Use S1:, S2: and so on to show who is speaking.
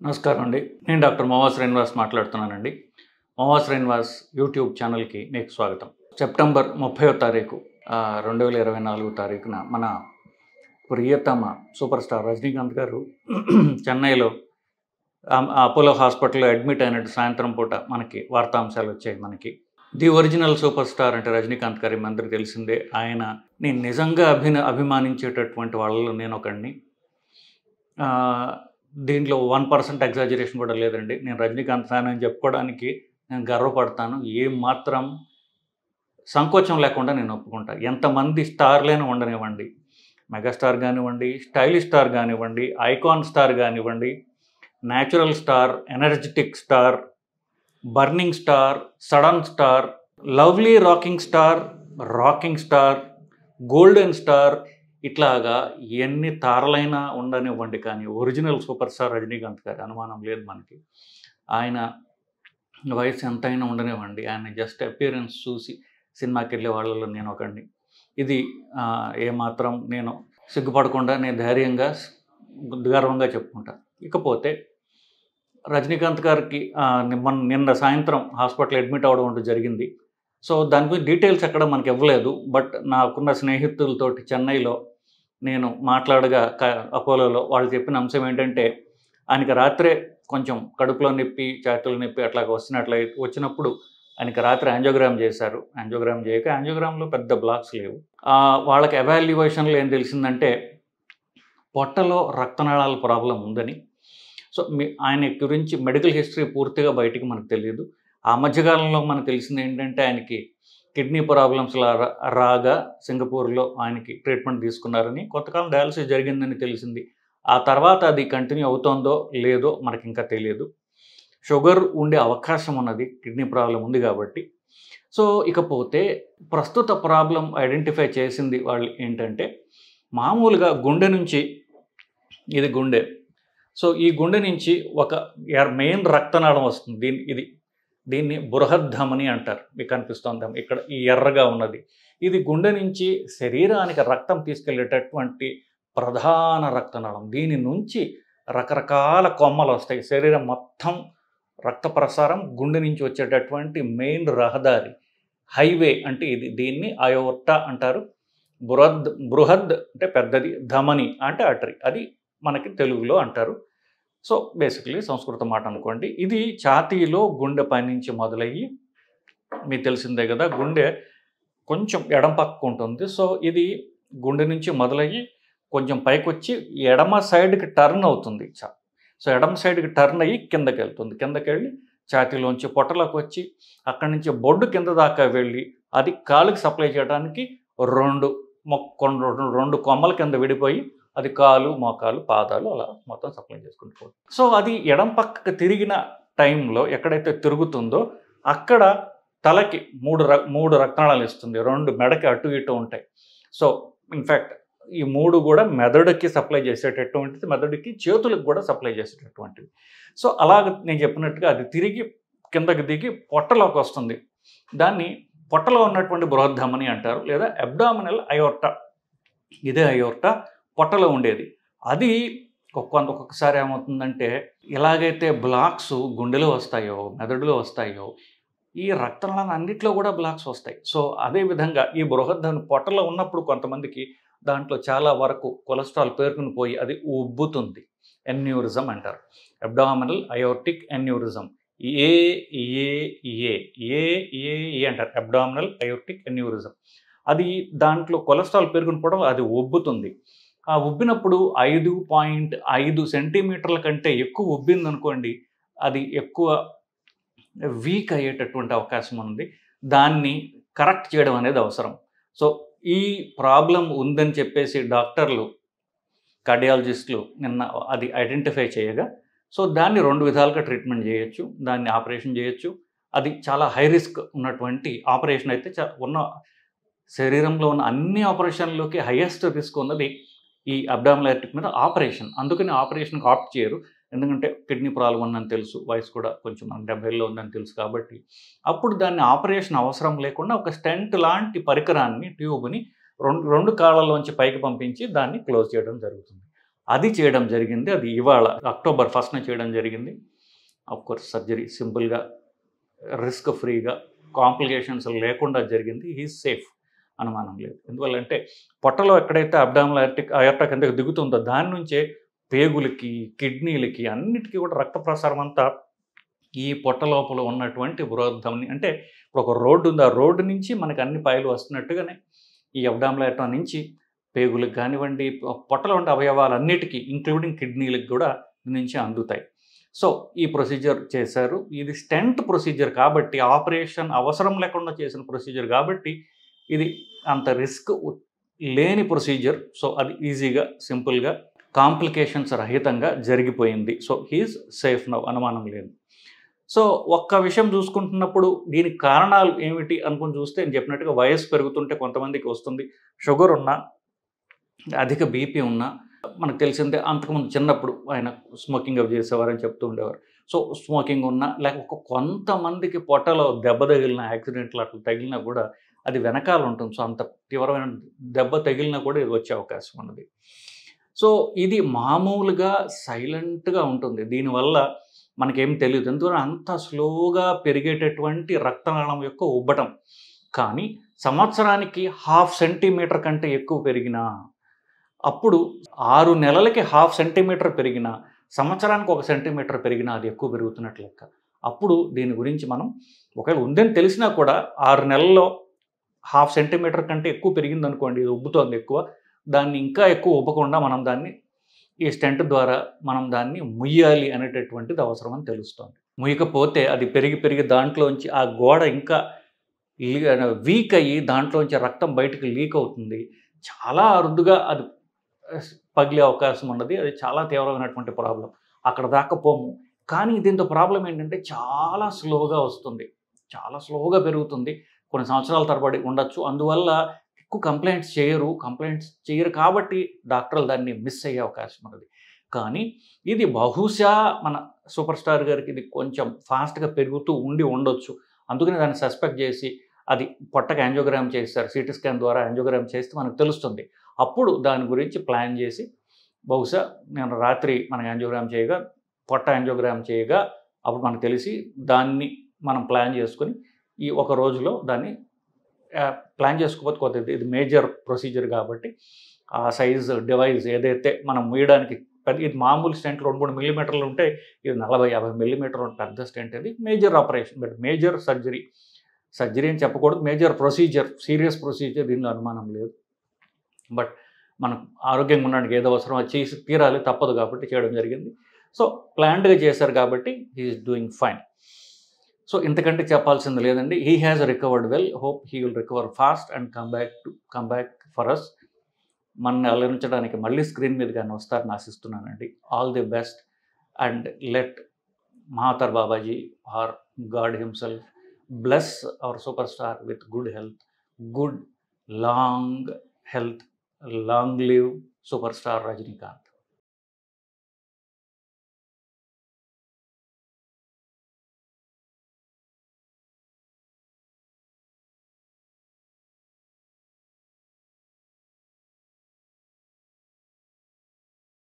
S1: నమస్కారం అండి. నేను డాక్టర్ మోవా శ్రీనివాస్ మాట్లాడుతున్నానండి. మోవా శ్రీనివాస్ యూట్యూబ్ ఛానల్కి మీకు స్వాగతం. సెప్టెంబర్ 30వ తారీఖు 2024 తారీఖున మన ప్రియతమ సూపర్ స్టార్ రజనీకాంత్ గారు చెన్నైలో అపోలో హాస్పిటల్లో అడ్మిట్ అయినట్టు సాయంత్రం పూట మనకి వార్తాంశాలు వచ్చాయి. మనకి ది ఒరిజినల్ సూపర్ స్టార్ అంటే రజనీకాంత్ గారి మీ అందరికీ తెలిసిందే. ఆయన నేను నిజంగా అభిమానించేటటువంటి వాళ్ళలో నేను ఒకడిని. దీంట్లో 1% ఎగ్జాజరేషన్ కూడా లేదండి. నేను రజనీకాంత్ ఫ్యాన్ అని చెప్పుకోవడానికి నేను గర్వపడతాను. ఏం మాత్రం సంకోచం లేకుండా నేను ఒప్పుకుంటా. ఎంతమంది స్టార్లైనా ఉండనివ్వండి, మెగాస్టార్ కానివ్వండి, స్టైలిష్ స్టార్ కానివ్వండి, ఐకాన్ స్టార్ కానివ్వండి, natural star, energetic star, burning star, sudden star, lovely rocking star, golden star, ఇట్లాగా ఎన్ని తారలైనా ఉండనివ్వండి, కానీ ఒరిజినల్ సూపర్ స్టార్ రజనీకాంత్ గారి అనుమానం లేదు మనకి. ఆయన వయసు ఎంతైనా ఉండనివ్వండి, ఆయన జస్ట్ అపియరెన్స్ చూసి సినిమాకి వెళ్ళే వాళ్ళలో నేను ఒకడిని. ఇది ఏమాత్రం నేను సిగ్గుపడకుండా నేను ధైర్యంగా గర్వంగా చెప్పుకుంటాను. ఇకపోతే రజనీకాంత్ గారికి నిన్న సాయంత్రం హాస్పిటల్ అడ్మిట్ అవ్వడం అంటూ జరిగింది. సో దాని గురించి డీటెయిల్స్ ఎక్కడ మనకి ఇవ్వలేదు. బట్ నాకున్న స్నేహితులతోటి చెన్నైలో నేను మాట్లాడగా అపోలోలో వాళ్ళు చెప్పిన అంశం ఏంటంటే, ఆయనకి రాత్రే కొంచెం కడుపులో నొప్పి, ఛాతీలో నొప్పి అట్లాగ వచ్చినప్పుడు ఆయనకి రాత్రి యాంజియోగ్రామ్ చేశారు. యాంజియోగ్రామ్ చేయక యాంజియోగ్రామ్లో పెద్ద బ్లాక్స్ లేవు. వాళ్ళకి ఎవాల్యుయేషన్లో ఏం తెలిసిందంటే పొట్టలో రక్తనాళాల ప్రాబ్లం ఉందని. సో ఆయన గురించి మెడికల్ హిస్టరీ పూర్తిగా బయటికి మనకు తెలియదు. ఆ మధ్యకాలంలో మనకు తెలిసింది ఏంటంటే ఆయనకి కిడ్నీ ప్రాబ్లమ్స్ రాగా సింగపూర్లో ఆయనకి ట్రీట్మెంట్ తీసుకున్నారని, కొంతకాలం డయాలసిస్ జరిగిందని తెలిసింది. ఆ తర్వాత అది కంటిన్యూ అవుతుందో లేదో మనకి ఇంకా తెలియదు. షుగర్ ఉండే అవకాశం ఉన్నది, కిడ్నీ ప్రాబ్లం ఉంది కాబట్టి. సో ఇకపోతే ప్రస్తుత ప్రాబ్లం ఐడెంటిఫై చేసింది వాళ్ళు ఏంటంటే, మామూలుగా గుండె నుంచి, ఇది గుండె, సో ఈ గుండె నుంచి ఒక మెయిన్ రక్తనాళం వస్తుంది. దీన్ని బృహద్ధమని అంటారు. మీకు కనిపిస్తుంది ఇక్కడ ఈ ఎర్రగా ఉన్నది. ఇది గుండె నుంచి శరీరానికి రక్తం తీసుకెళ్ళేటటువంటి ప్రధాన రక్తనాళం. దీని నుంచి రకరకాల కొమ్మలు వస్తాయి. శరీరం మొత్తం రక్త ప్రసారం గుండె నుంచి వచ్చేటటువంటి మెయిన్ రహదారి, హైవే అంటే ఇది. దీన్ని అయోర్టా అంటారు. బృహద్ అంటే పెద్దది, ధమని అంటే అటరీ, అది మనకి తెలుగులో అంటారు. సో బేసికలీ సంస్కృత మాట అనుకోండి. ఇది ఛాతీలో గుండె పైనుంచి మొదలయ్యి, మీకు తెలిసిందే కదా, గుండె కొంచెం ఎడం పక్కకు ఉంటుంది. సో ఇది గుండె నుంచి మొదలయ్యి కొంచెం పైకి వచ్చి ఎడమ సైడ్కి టర్న్ అవుతుంది. సో ఎడమ సైడ్కి టర్న్ అయ్యి కిందకి వెళ్తుంది. కిందకి వెళ్ళి ఛాతీలోంచి పొట్టలోకి వచ్చి అక్కడి నుంచి బొడ్డు కింద దాకా వెళ్ళి అది కాలుకి సప్లై చేయడానికి రెండు కొమ్మల కింద విడిపోయి అది కాలు, మోకాలు, పాదాలు అలా మొత్తం సప్లై చేసుకుంటూ పోతుంది. సో అది ఎడం పక్కకు తిరిగిన టైంలో ఎక్కడైతే తిరుగుతుందో అక్కడ తలకి మూడు రక్తనాళాలు ఇస్తుంది. 2 మెడకి అటు ఇటు ఉంటాయి. సో ఇన్ఫ్యాక్ట్ ఈ 3 కూడా మెదడుకి సప్లై చేసేటటువంటిది, మెదడుకి చేతులకు కూడా సప్లై చేసేటటువంటిది. సో అలాగ నేను చెప్పినట్టుగా అది తిరిగి కిందకి దిగి పొట్టలోకి వస్తుంది. దాన్ని పొట్టలో ఉన్నటువంటి బృహద్ధమని అంటారు, లేదా అబ్డామినల్ అయోర్టా. ఇదే అయోర్టా పొట్టలో ఉండేది. అది ఒక్కొక్కసారి ఏమవుతుందంటే, ఎలాగైతే బ్లాక్స్ గుండెలో వస్తాయో, మెదడులో వస్తాయో, ఈ రక్తనాళాలు అన్నింటిలో కూడా బ్లాక్స్ వస్తాయి. సో అదేవిధంగా ఈ బృహద్ధమని పొట్టలో ఉన్నప్పుడు కొంతమందికి దాంట్లో చాలా వరకు కొలెస్ట్రాల్ పేరుకుని పోయి అది ఉబ్బుతుంది. ఎన్యూరిజం అంటారు, అబ్డామినల్ అయోర్టిక్ ఎన్యూరిజం. ఏ అంటారు, అబ్డామినల్ అయోర్టిక్ ఎన్యూరిజం. అది దాంట్లో కొలెస్ట్రాల్ పెరుగుని పోవడం, అది ఉబ్బుతుంది. ఆ ఉబ్బినప్పుడు 5.5 సెంటీమీటర్ల కంటే ఎక్కువ ఉబ్బిందనుకోండి, అది ఎక్కువ వీక్ అయ్యేటటువంటి అవకాశం ఉంది. దాన్ని కరెక్ట్ చేయడం అనేది అవసరం. సో ఈ ప్రాబ్లం ఉందని చెప్పేసి డాక్టర్లు, కార్డియాలజిస్టులు నిన్న అది ఐడెంటిఫై చేయగా, సో దాన్ని 2 విధాలుగా ట్రీట్మెంట్ చేయొచ్చు. దాన్ని ఆపరేషన్ చేయొచ్చు. అది చాలా హై రిస్క్ ఉన్నటువంటి ఆపరేషన్ అయితే శరీరంలో ఉన్న అన్ని ఆపరేషన్లోకి హైయెస్ట్ రిస్క్ ఉన్నది ఈ అబ్డామినల్ అయోర్టిక్ మీద ఆపరేషన్. అందుకని ఆపరేషన్కి ఆప్ట్ చేయరు. ఎందుకంటే కిడ్నీ ప్రాబ్లం ఉందని తెలుసు, వయసు కూడా కొంచెం 70లో ఉందని తెలుసు కాబట్టి అప్పుడు దాన్ని ఆపరేషన్ అవసరం లేకుండా ఒక స్టెంట్ లాంటి పరికరాన్ని, ట్యూబ్ని రెండు కాళ్ళలోంచి పైకి పంపించి దాన్ని క్లోజ్ చేయడం జరుగుతుంది. అది చేయడం జరిగింది. అది ఇవాళ అక్టోబర్ 1న చేయడం జరిగింది. కోర్స్ సర్జరీ సింపుల్గా, రిస్క్ ఫ్రీగా, కాంప్లికేషన్స్ లేకుండా జరిగింది. హీఈస్ సేఫ్, అనుమానం లేదు. ఎందువల్లంటే పొట్టలో ఎక్కడైతే అబ్డామినల్ అయోర్టా కిందకి దిగుతుందో దాని నుంచే పేగులకి, కిడ్నీలకి అన్నిటికీ కూడా రక్త ప్రసారం అంతా ఈ పొట్ట లోపల ఉన్నటువంటి బృహద్ధమని, అంటే ఇప్పుడు ఒక రోడ్డు ఉంది, ఆ రోడ్డు నుంచి మనకు అన్ని పాయలు వస్తున్నట్టుగానే ఈ అబ్డామినల్ అయోర్టా నుంచి పేగులకు కానివ్వండి, పొట్టలో ఉండే అవయవాలన్నిటికీ ఇంక్లూడింగ్ కిడ్నీలకు కూడా నుంచి అందుతాయి. సో ఈ ప్రొసీజర్ చేశారు. ఇది స్టెంట్ ప్రొసీజర్ కాబట్టి, ఆపరేషన్ అవసరం లేకుండా చేసిన ప్రొసీజర్ కాబట్టి ఇది అంత రిస్క్ లేని ప్రొసీజర్. సో అది ఈజీగా, సింపుల్గా, కాంప్లికేషన్స్ రహితంగా జరిగిపోయింది. సో హీఈస్ సేఫ్ నౌ, అనుమానం లేదు. సో ఒక్క విషయం చూసుకుంటున్నప్పుడు దీనికి కారణాలు ఏమిటి అనుకుని చూస్తే, నేను చెప్పినట్టుగా వయసు పెరుగుతుంటే కొంతమందికి వస్తుంది. షుగర్ ఉన్నా, అధిక బీపీ ఉన్నా, మనకు తెలిసిందే అంతకుముందు చిన్నప్పుడు ఆయన స్మోకింగ్ అవి చేసేవారని చెప్తూ ఉండేవారు. సో స్మోకింగ్ ఉన్నా, లేకపోతే కొంతమందికి పొట్టలో దెబ్బ తగిలిన, యాక్సిడెంట్లు అట్లా తగిలినా కూడా అది వెనకాల ఉంటుంది. సో అంత తీవ్రమైన దెబ్బ తగిలినా కూడా ఇది వచ్చే అవకాశం ఉన్నది. సో ఇది మామూలుగా సైలెంట్గా ఉంటుంది. దీనివల్ల మనకేం తెలియదు, ఎందుకంటే అంత స్లోగా పెరిగేటటువంటి రక్తనాళం యొక్క ఉబ్బటం. కానీ సంవత్సరానికి 0.5 సెంటీమీటర్ కంటే ఎక్కువ పెరిగినా, అప్పుడు 6 నెలలకి 0.5 సెంటీమీటర్ పెరిగినా, సంవత్సరానికి 1 సెంటీమీటర్ పెరిగినా అది ఎక్కువ పెరుగుతున్నట్లు లెక్క. అప్పుడు దీని గురించి మనం ఒకవేళ ఉందని తెలిసినా కూడా 6 నెలల్లో 0.5 సెంటీమీటర్ కంటే ఎక్కువ పెరిగింది అనుకోండి, ఇది ఉబ్బుతోంది ఎక్కువ, దాన్ని ఇంకా ఎక్కువ ఉబ్బకుండా మనం దాన్ని ఈ స్టెంట్ ద్వారా మనం దాన్ని ముయ్యాలి అనేటటువంటిది అవసరం అని తెలుస్తుంది. ముయ్యకపోతే అది పెరిగి పెరిగి దాంట్లోంచి ఆ గోడ ఇంకా వీక్ అయ్యి దాంట్లోంచి రక్తం బయటకు లీక్ అవుతుంది. చాలా అరుదుగా అది పగిలే అవకాశం ఉన్నది. అది చాలా తీవ్రమైనటువంటి ప్రాబ్లం. అక్కడ దాకా పోము. కానీ దీంతో ప్రాబ్లం ఏంటంటే చాలా స్లోగా వస్తుంది, చాలా స్లోగా పెరుగుతుంది. కొన్ని సంవత్సరాల తరబడి ఉండొచ్చు. అందువల్ల ఎక్కువ కంప్లైంట్స్ చేయరు కాబట్టి డాక్టర్లు దాన్ని మిస్ అయ్యే అవకాశం ఉన్నది. కానీ ఇది బహుశా మన సూపర్ స్టార్ గారికి ఇది కొంచెం ఫాస్ట్గా పెరుగుతూ ఉండొచ్చు. అందుకని దాన్ని సస్పెక్ట్ చేసి అది పొట్టకి యాంజియోగ్రామ్ చేస్తారు. సిటీ స్కాన్ ద్వారా యాంజియోగ్రామ్ చేస్తే మనకు తెలుస్తుంది. అప్పుడు దాని గురించి ప్లాన్ చేసి, బహుశా నేను రాత్రి మనం యాంజియోగ్రామ్ చేయగా, పొట్ట యాంజియోగ్రామ్ చేయగా అప్పుడు మనకు తెలిసి దాన్ని మనం ప్లాన్ చేసుకొని ఈ ఒక రోజులో దాన్ని ప్లాన్ చేసుకోకపోతే కొద్దిగా ఇది మేజర్ ప్రొసీజర్ కాబట్టి ఆ సైజ్ డివైస్ ఏదైతే మనం మూయడానికి ఇది మామూలు స్టెంట్ 2-3 మిల్లీమీటర్లు ఉంటే, ఇది 40-50 మిల్లీమీటర్లు పెద్ద స్టెంట్. ఇది major operation, but major surgery అని చెప్పకూడదు, మేజర్ ప్రొసీజర్, సీరియస్ ప్రొసీజర్, దీనిలో అనుమానం లేదు. బట్ మనం ఆరోగ్యంగా ఉండడానికి ఏదో అవసరం అది చేసి తీరాలి, తప్పదు కాబట్టి చేయడం జరిగింది. సో ప్లాన్డ్గా చేశారు కాబట్టి హీఈస్ డూయింగ్ ఫైన్. సో ఇంతకంటే చెప్పాల్సింది లేదండి. He has recovered well. Hope he will recover fast and come back for us. మనల్ని అలరించడానికి మళ్ళీ స్క్రీన్ మీద కానీ వస్తారని ఆశిస్తున్నానండి. All the best and let Mahavatar Babaji or god himself bless our superstar with good health, good long health, long live superstar Rajinikanth.